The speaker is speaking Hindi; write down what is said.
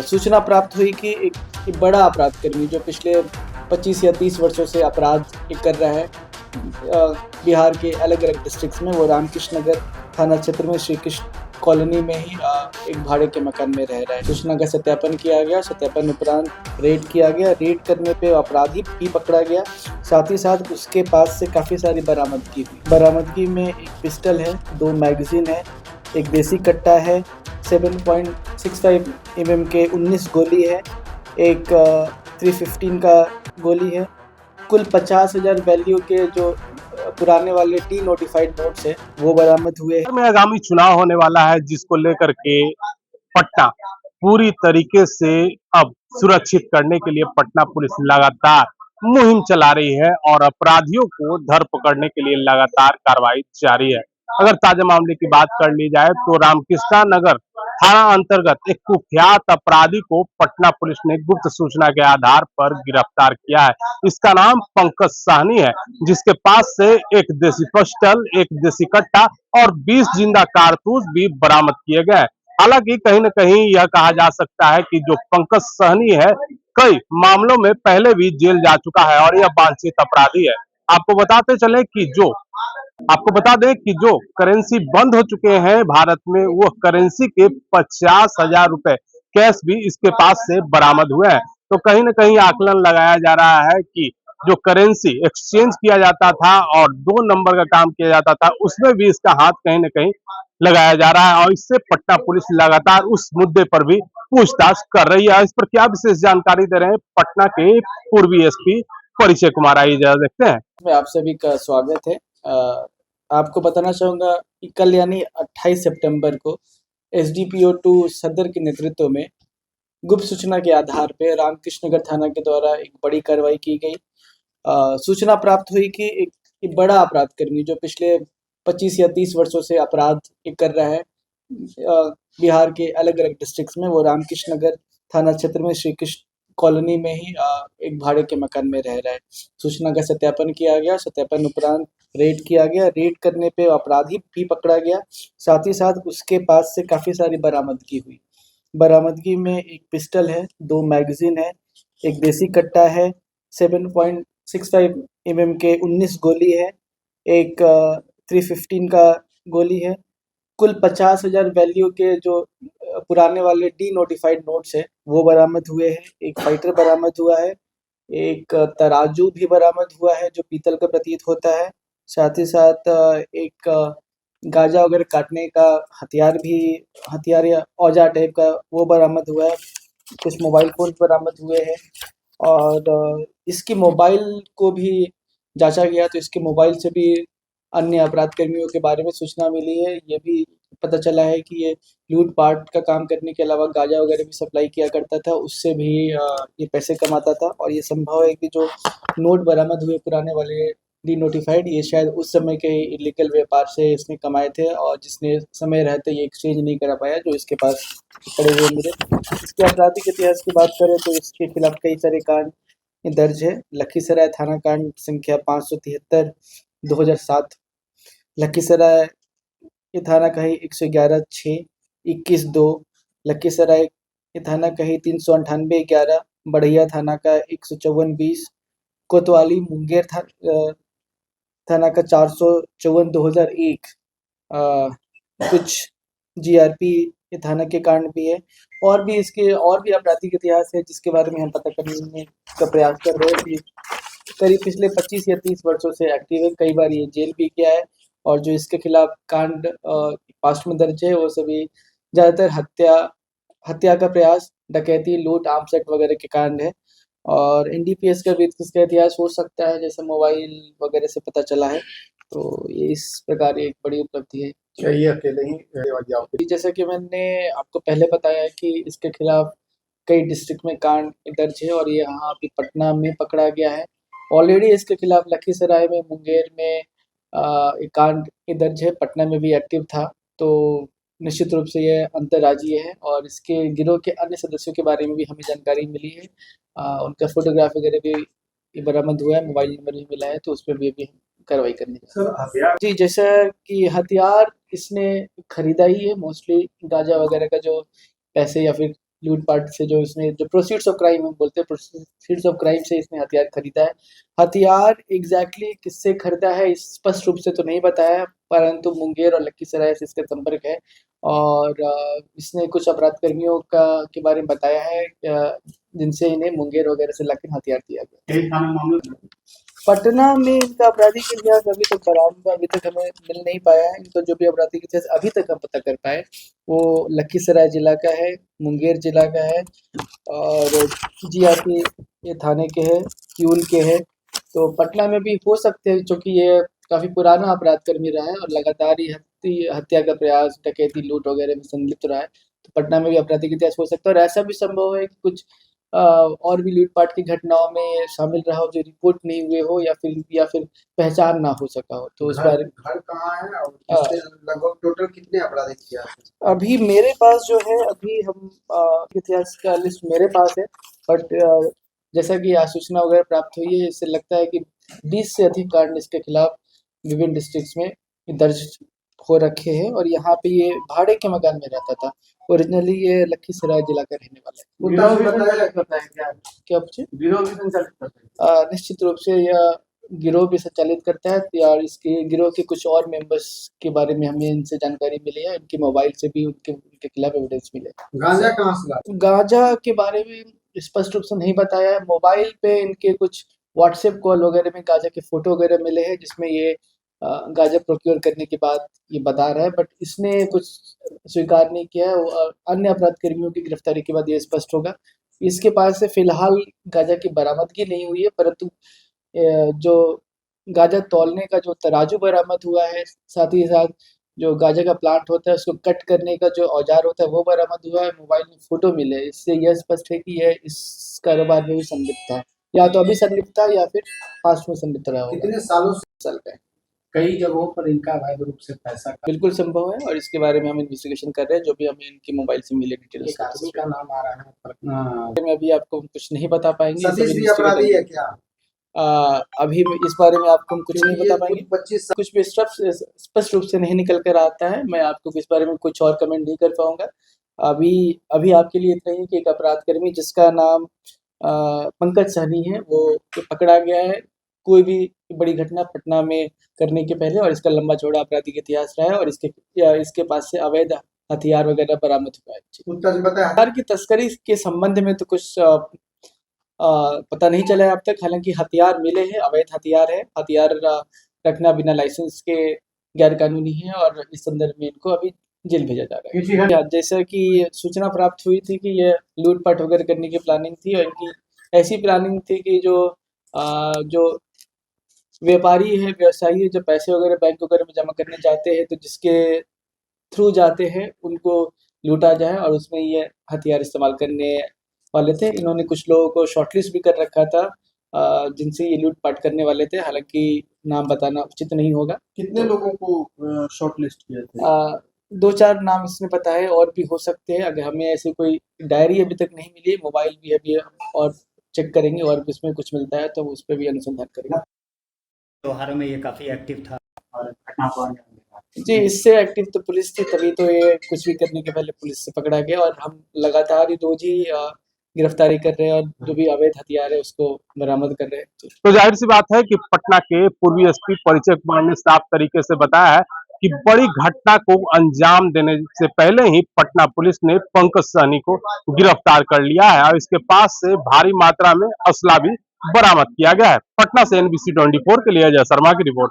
सूचना प्राप्त हुई कि एक बड़ा अपराधकर्मी जो पिछले 25 या 30 वर्षों से अपराध कर रहा है बिहार के अलग अलग डिस्ट्रिक्ट्स में, वो रामकृष्ण नगर थाना क्षेत्र में श्री कृष्ण कॉलोनी में ही एक भाड़े के मकान में रह रहा है। सूचना का सत्यापन किया गया, सत्यापन उपरांत रेड किया गया। रेड करने पे अपराधी भी पकड़ा गया, साथ ही साथ उसके पास से काफ़ी सारी बरामदगी हुई। बरामदगी में एक पिस्टल है, 2 मैगजीन है, एक देसी कट्टा है, 7.65 mm के 19 गोली है, एक 315 का गोली है। कुल 50,000 वैल्यू के जो पुराने वाले डी नोटिफाइड नोट्स है वो बरामद हुए हैं। में आगामी चुनाव होने वाला है, जिसको लेकर के पटना पूरी तरीके से अब सुरक्षित करने के लिए पटना पुलिस लगातार मुहिम चला रही है और अपराधियों को धर पकड़ने के लिए लगातार कार्रवाई जारी है। अगर ताजा मामले की बात कर ली जाए तो रामकृष्णा नगर थाना अंतर्गत एक कुख्यात अपराधी को पटना पुलिस ने गुप्त सूचना के आधार पर गिरफ्तार किया है। इसका नाम पंकज साहनी है, जिसके पास से एक देसी पिस्टल, एक देसी कट्टा और 20 जिंदा कारतूस भी बरामद किए गए। हालांकि कहीं न कहीं यह कहा जा सकता है कि जो पंकज सहनी है, कई मामलों में पहले भी जेल जा चुका है और यह वांछित अपराधी है। आपको बता दें कि जो करेंसी बंद हो चुके हैं भारत में, वो करेंसी के 50,000 रुपए कैश भी इसके पास से बरामद हुए हैं। तो कहीं न कहीं आकलन लगाया जा रहा है कि जो करेंसी एक्सचेंज किया जाता था और 2 नंबर का काम किया जाता था, उसमें भी इसका हाथ कहीं न कहीं लगाया जा रहा है और इससे पटना पुलिस लगातार उस मुद्दे पर भी पूछताछ कर रही है। इस पर क्या विशेष जानकारी दे रहे हैं पटना के पूर्वी एसपी परिचय कुमार, आइए जरा देखते हैं। मैं आप सभी का स्वागत है। आपको बताना चाहूँगा कि कल यानी 28 सितंबर को एसडीपीओ 2 सदर के नेतृत्व में गुप्त सूचना के आधार पे रामकृष्ण नगर थाना के द्वारा एक बड़ी कार्रवाई की गई। सूचना प्राप्त हुई कि एक बड़ा अपराधकर्मी जो पिछले 25 या 30 वर्षों से अपराध कर रहा है बिहार के अलग अलग डिस्ट्रिक्ट्स में, वो रामकृष्ण नगर थाना क्षेत्र में श्री कृष्ण कॉलोनी में ही एक भाड़े के मकान में रह रहा है। सूचना का सत्यापन किया गया, सत्यापन उपरांत रेड किया गया। रेड करने पे अपराधी भी पकड़ा गया, साथ ही साथ उसके पास से काफ़ी सारी बरामदगी हुई। बरामदगी में एक पिस्टल है, 2 मैगजीन है, एक देसी कट्टा है, 7.65 mm के 19 गोली है, एक 315 का गोली है। कुल 50,000 वैल्यू के जो पुराने वाले डी नोटिफाइड नोट्स है वो बरामद हुए हैं। एक फाइटर बरामद हुआ है, एक तराजू भी बरामद हुआ है जो पीतल का प्रतीत होता है। साथ ही साथ एक गांजा वगैरह काटने का हथियार या औजार टाइप का वो बरामद हुआ है। कुछ मोबाइल फोन बरामद हुए हैं और इसकी मोबाइल को भी जांचा गया तो इसके मोबाइल से भी अन्य अपराध कर्मियों के बारे में सूचना मिली है। ये भी पता चला है कि ये लूट-पाट का काम करने के अलावा गांजा वगैरह भी सप्लाई किया करता था, उससे भी ये पैसे कमाता था। और ये संभव है कि जो नोट बरामद हुए पुराने वाले डीनोटिफाइड, ये शायद उस समय के इलीगल व्यापार से इसने कमाए थे और जिसने समय रहते ये एक्सचेंज नहीं करा पाया, जो इसके पास पड़े हुए मिले। इसके आपराधिक इतिहास की बात करें तो इसके खिलाफ कई सारे कांड दर्ज है। लखीसराय थाना कांड संख्या 573 2007, लखीसराय ये थाना कही 111/6 21/2, लखीसराय ये थाना कही 398/11, बढ़िया थाना का 154/20, कोतवाली मुंगेर थाना का 454/2001। कुछ जीआरपी ये थाना के कांड भी है और भी इसके और भी आपराधिक इतिहास है जिसके बारे में हम पता करने का प्रयास कर रहे हैं कि करीब पिछले 25 या 30 वर्षों से एक्टिव है। कई बार ये जेल भी गया है और जो इसके खिलाफ कांड पास्ट में दर्ज है वो सभी ज़्यादातर हत्या का प्रयास, डकैती, लूट, आर्म्स एक्ट वगैरह के कांड है। और एनडीपीएस का भी इसका इतिहास हो सकता है, जैसे मोबाइल वगैरह से पता चला है। तो ये इस प्रकार एक बड़ी उपलब्धि है। क्या ये अकेले ही जैसा कि मैंने आपको पहले बताया है कि इसके खिलाफ कई डिस्ट्रिक्ट में कांड दर्ज है और ये यहाँ अभी पटना में पकड़ा गया है। ऑलरेडी इसके खिलाफ लखीसराय में, मुंगेर में एक कांड दर्ज है, पटना में भी एक्टिव था। तो निश्चित रूप से ये अंतर्राज्यीय है और इसके गिरोह के अन्य सदस्यों के बारे में भी हमें जानकारी मिली है। उनका फोटोग्राफ वगैरह भी बरामद हुआ है, मोबाइल नंबर भी मिला है, तो उस पर भी अभी कार्रवाई करने का। जी, जैसा कि हथियार इसने खरीदा ही है, मोस्टली गांजा वगैरह का जो पैसे या फिर लूटपाट से जो इसने जो प्रोसीड्स ऑफ क्राइम हम बोलते हैं, प्रोसीड्स ऑफ क्राइम से इसने हथियार खरीदा है। हथियार एग्जैक्टली किससे खरीदा है स्पष्ट रूप से तो नहीं बताया, परंतु मुंगेर और लखीसराय से इसका संपर्क है और इसने कुछ अपराध कर्मियों का के बारे में बताया है जिनसे इन्हें मुंगेर वगैरह से लाकर हथियार दिया गया। पटना में इनका आपराधिक इतिहास अभी तक बरामद अभी तक हमें मिल नहीं पाया है। तो जो भी आपराधिक इतिहास अभी तक हम पता कर पाए वो लखीसराय जिला का है, मुंगेर जिला का है और जीआरपी ये थाने के है, किऊल के है। तो पटना में भी हो सकते हैं क्योंकि ये काफी पुराना अपराध कर्मी रहा है और लगातार ही हत्या का प्रयास, डकैती, लूट वगैरह में संलिप्त रहा है। तो पटना में भी आपराधिक इतिहास हो सकता है और ऐसा भी संभव है कि कुछ और भी लूटपाट की घटनाओं में शामिल रहा हो जो रिपोर्ट नहीं हुए हो या फिर पहचान ना हो सका हो। तो उस बारे घर कहाँ है और कितने लगभग टोटल कितने आपराधिक इतिहास है? अभी मेरे पास जो है अभी हम इतिहास का लिस्ट मेरे पास है, बट जैसा कि सूचना वगैरह प्राप्त हुई है इससे लगता है कि 20 से अधिक कांड इसके खिलाफ विभिन्न डिस्ट्रिक्ट्स में दर्ज हो रखे हैं और यहाँ पे ये भाड़े के मकान में रहता था। ओरिजिनली ये लखीसराय जिला का रहने वाला है। क्या पूछे? निश्चित रूप से यह गिरोह भी संचालित करता है और इसके गिरोह के कुछ और मेंबर्स के बारे में हमें इनसे जानकारी मिली है। इनके मोबाइल से भी उनके खिलाफ एविडेंस मिले। गांजा कहाँ से लाते? गांजा के बारे में स्पष्ट रूप से नहीं बताया है। मोबाइल पे इनके कुछ व्हाट्सएप कॉल वगैरह में गांजा के फोटो वगैरह मिले हैं जिसमें ये गांजा प्रोक्योर करने के बाद ये बता रहा है, बट इसने कुछ स्वीकार नहीं किया है। अन्य अपराध कर्मियों की गिरफ्तारी के बाद ये स्पष्ट होगा। इसके पास से फिलहाल गांजा की बरामदगी नहीं हुई है, परंतु जो गांजा तौलने का जो तराजू बरामद हुआ है, साथ ही साथ जो गांजा का प्लांट होता है उसको कट करने का जो औजार होता है वो बरामद हुआ है। मोबाइल में फोटो मिले, इससे यह स्पष्ट है कि यह इस कारोबार में भी संलिप्त था, या तो अभी संलिप्त था या फिर पास्ट में संलिप्त रहा होगा। कितने सालों से? साल का है। कई जगहों पर इनका अवैध रूप से पैसा बिल्कुल संभव है और इसके बारे में हम इन्वेस्टिगेशन कर रहे हैं। जो भी हमें इनके मोबाइल से मिले डिटेल्स, एक आदमी का नाम आ रहा है में अभी आपको हम कुछ नहीं बता पाएंगे। सतीश भी अपराधी है क्या? अभी इस बारे में आपको हम कुछ नहीं बता पाएंगे। 25 कुछ भी स्पष्ट रूप से नहीं निकल कर आता है। मैं आपको इस बारे में कुछ और कमेंट नहीं कर पाऊंगा। अभी आपके लिए इतना ही कि एक अपराध कर्मी जिसका नाम पंकज सहनी है वो पकड़ा गया है कोई भी बड़ी घटना पटना में करने के पहले, और इसका लंबा चौड़ा आपराधिक इतिहास रहा है और इसके पास से अवैध हथियार वगैरह बरामद हुआ है। हथियार की तस्करी के संबंध में तो कुछ पता नहीं चला है अब तक। हालांकि हथियार मिले हैं, अवैध हथियार है। हथियार रखना बिना लाइसेंस के गैर कानूनी है और इस संदर्भ में इनको अभी जेल भेजा जा रहा है। जैसा कि सूचना प्राप्त हुई थी कि यह लूटपाट वगैरह करने की प्लानिंग थी और इनकी ऐसी प्लानिंग थी कि जो व्यापारी है, व्यवसायी है, जो पैसे वगैरह बैंक वगैरह में जमा करने जाते हैं तो जिसके थ्रू जाते हैं उनको लूटा जाए और उसमें ये हथियार इस्तेमाल करने वाले थे। इन्होंने कुछ लोगों को शॉर्टलिस्ट भी कर रखा था जिनसे ये लूटपाट करने वाले थे। हालांकि नाम बताना उचित नहीं होगा। कितने लोगों को शॉर्टलिस्ट किए थे? 2-4 नाम इसने बताए, और भी हो सकते हैं। अगर हमें ऐसी कोई डायरी अभी तक नहीं मिली, मोबाइल भी अभी और चेक करेंगे और इसमें कुछ मिलता है तो उस पर भी अनुसंधान करेंगे। त्योहारों में ये काफी एक्टिव था और घटना को जी, इससे एक्टिव तो पुलिस थी, तभी तो ये कुछ भी करने के पहले पुलिस से पकड़ा गया और हम लगातार ही रोज ही गिरफ्तारी कर रहे हैं और जो भी अवैध हथियार है उसको बरामद कर रहे हैं। तो जाहिर सी बात है कि पटना के पूर्वी एसपी परिचय कुमार ने साफ तरीके से बताया है कि बड़ी घटना को अंजाम देने से पहले ही पटना पुलिस ने पंकज सहनी को गिरफ्तार कर लिया है और इसके पास से भारी मात्रा में असला भी बरामद किया गया है। पटना से NBC 24 के लिए अजय शर्मा की रिपोर्ट।